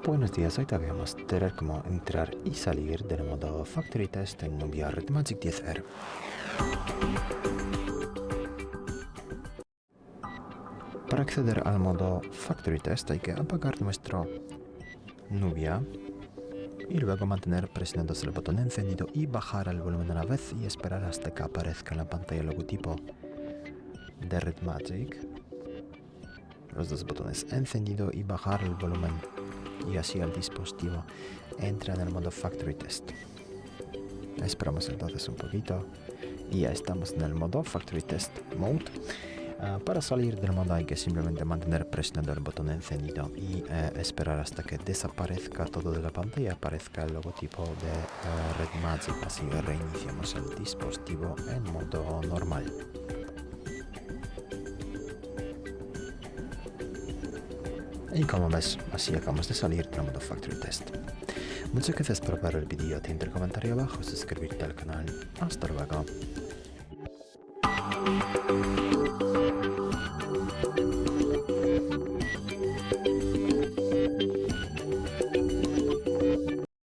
Buenos días, hoy te voy a mostrar cómo entrar y salir del modo Factory Test en Nubia RedMagic 10R. Para acceder al modo Factory Test hay que apagar nuestro Nubia y luego mantener presionados el botón encendido y bajar el volumen a la vez y esperar hasta que aparezca en la pantalla el logotipo de RedMagic. Los dos botones encendido y bajar el volumen, y así el dispositivo entra en el modo Factory Test. Esperamos entonces un poquito y ya estamos en el modo Factory Test Mode. Para salir del modo hay que simplemente mantener presionado el botón encendido y esperar hasta que desaparezca todo de la pantalla y aparezca el logotipo de RedMagic. Así reiniciamos el dispositivo en modo normal. Y como ves, así acabamos de salir del modo Factory Test. Muchas gracias por ver el vídeo, te invito a comentar abajo, suscribirte al canal. Hasta luego.